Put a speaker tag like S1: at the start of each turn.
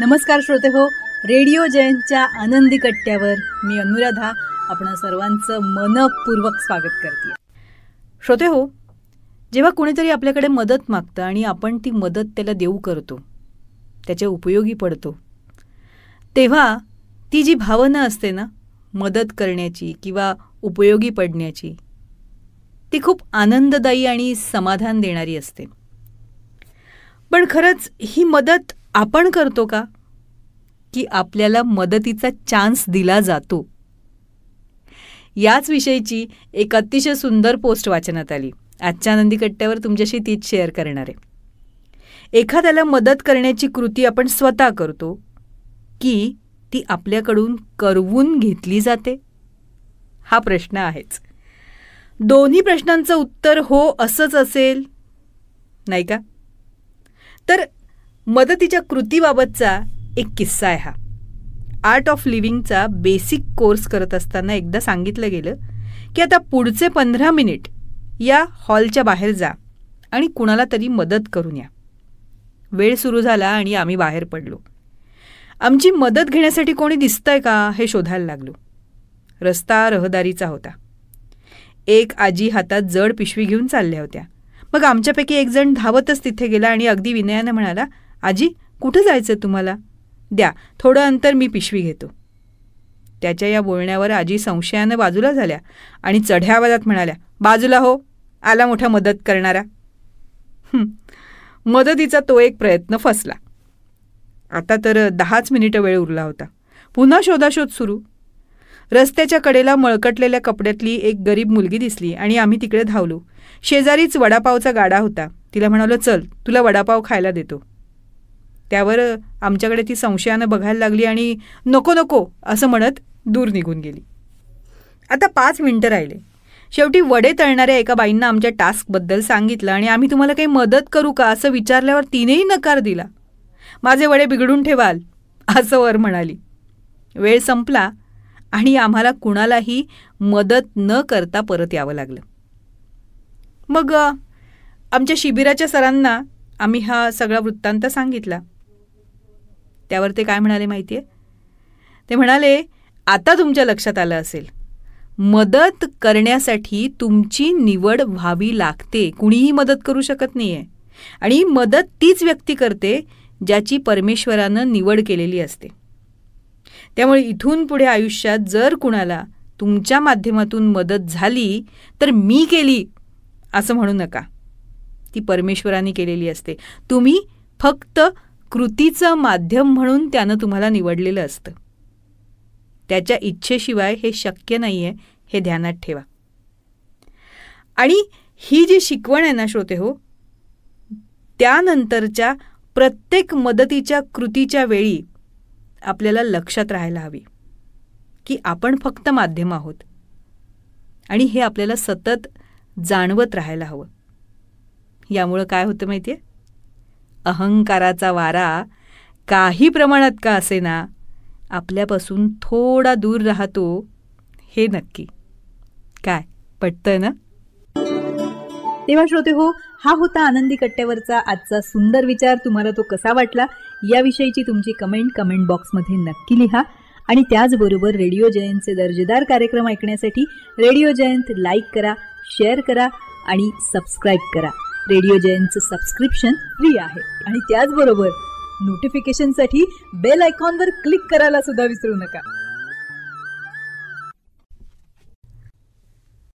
S1: नमस्कार श्रोते हो, रेडिओ जयंतच्या आनंदी कट्ट्यावर मी अनुराधा आपण सर्वांचं मनपूर्वक स्वागत करते. श्रोते हो, जेव्हा कोणीतरी आपल्याकडे मदत मागतं आणि आपण ती मदत त्याला देऊ करतो, त्याच्या उपयोगी पडतो, तेव्हा ती जी भावना असते ना मदत करण्याची किंवा उपयोगी पडण्याची, ती खूप आनंददायी आणि समाधान देणारी असते. पण खरंच ही मदत आपण करतो का, की आपल्याला मदतीचा चान्स दिला जातो? याच विषयीची एक अतिशय सुंदर पोस्ट वाचनात आली. आजच्या आनंदी कट्ट्यावर तुमच्याशी तीच शेअर करणार आहे. एखाद्याला मदत करण्याची कृती आपण स्वतः करतो की ती आपल्याकडून करवून घेतली जाते? हा प्रश्न आहेच. दोन्ही प्रश्नांचं उत्तर हो असंच असेल, नाही का? तर मदतीच्या कृतीबाबतचा एक किस्सा आहे हा. आर्ट ऑफ लिव्हिंगचा बेसिक कोर्स करत असताना एकदा सांगितलं गेलं की आता पुढचे 15 मिनिट या हॉलच्या बाहेर जा आणि कुणाला तरी मदत करून या. वेळ सुरू झाला आणि आम्ही बाहेर पडलो. आमची मदत घेण्यासाठी कोणी दिसतंय का हे शोधायला लागलो. रस्ता रहदारीचा होता. एक आजी हातात जड पिशवी घेऊन चालल्या होत्या. मग आमच्यापैकी एक जण धावतच तिथे गेला आणि अगदी विनयानं म्हणाला, आजी कुठं जायचं तुम्हाला? द्या थोडं अंतर, मी पिशवी घेतो. त्याच्या या बोलण्यावर आजी संशयानं बाजूला झाल्या आणि चढ्या आवाजात म्हणाल्या, बाजूला हो, आला मोठा मदत करणारा. मदतीचा तो एक प्रयत्न फसला. आता तर 10 मिनिटं वेळ उरला होता. पुन्हा शोधाशोध सुरू. रस्त्याच्या कडेला मळकटलेल्या कपड्यातली एक गरीब मुलगी दिसली आणि आम्ही तिकडे धावलो. शेजारीच वडापावचा गाडा होता. तिला म्हणालो, चल तुला वडापाव खायला देतो. त्यावर आमच्याकडे ती संशयानं बघायला लागली आणि नको नको असं म्हणत दूर निघून गेली. आता 5 मिनिटं राहिले. शेवटी वडे तळणाऱ्या एका बाईंना आमच्या टास्कबद्दल सांगितलं आणि आम्ही तुम्हाला काही मदत करू का असं विचारल्यावर तिनेही नकार दिला. माझे वडे बिघडून ठेवाल असं वर म्हणाली. वेळ संपला आणि आम्हाला कुणालाही मदत न करता परत यावं लागलं. मग आमच्या शिबिराच्या सरांना आम्ही हा सगळा वृत्तांत सांगितला. त्यावर ते काय म्हणाले माहिती आहे? ते म्हणाले, आता तुमच्या लक्षात आलं असेल, मदत करण्यासाठी तुमची निवड व्हावी लागते. कुणीही मदत करू शकत नाही आहे. आणि मदत तीच व्यक्ती करते ज्याची परमेश्वरानं निवड केलेली असते. त्यामुळे इथून पुढे आयुष्यात जर कुणाला तुमच्या माध्यमातून मदत झाली तर मी केली असं म्हणू नका. ती परमेश्वराने केलेली असते. तुम्ही फक्त कृतीचं माध्यम म्हणून त्यानं तुम्हाला निवडलेलं असतं. त्याच्या इच्छेशिवाय हे शक्य नाही आहे, हे ध्यानात ठेवा. आणि ही जी शिकवण आहे ना श्रोते हो, त्यानंतरच्या प्रत्येक मदतीच्या कृतीच्या वेळी आपल्याला लक्षात राहायला हवी की आपण फक्त माध्यम आहोत. आणि हे आपल्याला सतत जाणवत राहायला हवं. यामुळं काय होतं माहिती आहे? अहंकाराचा वारा काही प्रमाणात का असेना आपल्यापासून थोडा दूर राहतो, हे नक्की. काय पटतंय ना? तेव्हा श्रोते हो, हा होता आनंदी कट्ट्यावरचा आजचा सुंदर विचार. तुम्हाला तो कसा वाटला याविषयीची तुमची कमेंट बॉक्समध्ये नक्की लिहा. आणि त्याचबरोबर रेडिओ जयंतचे दर्जेदार कार्यक्रम ऐकण्यासाठी रेडिओ जयंत लाईक करा, शेअर करा आणि सबस्क्राईब करा. रेडिओ जयंतचं सबस्क्रिप्शन फ्री आहे. आणि त्याचबरोबर नोटिफिकेशनसाठी बेल आयकॉनवर क्लिक करायला सुद्धा विसरू नका.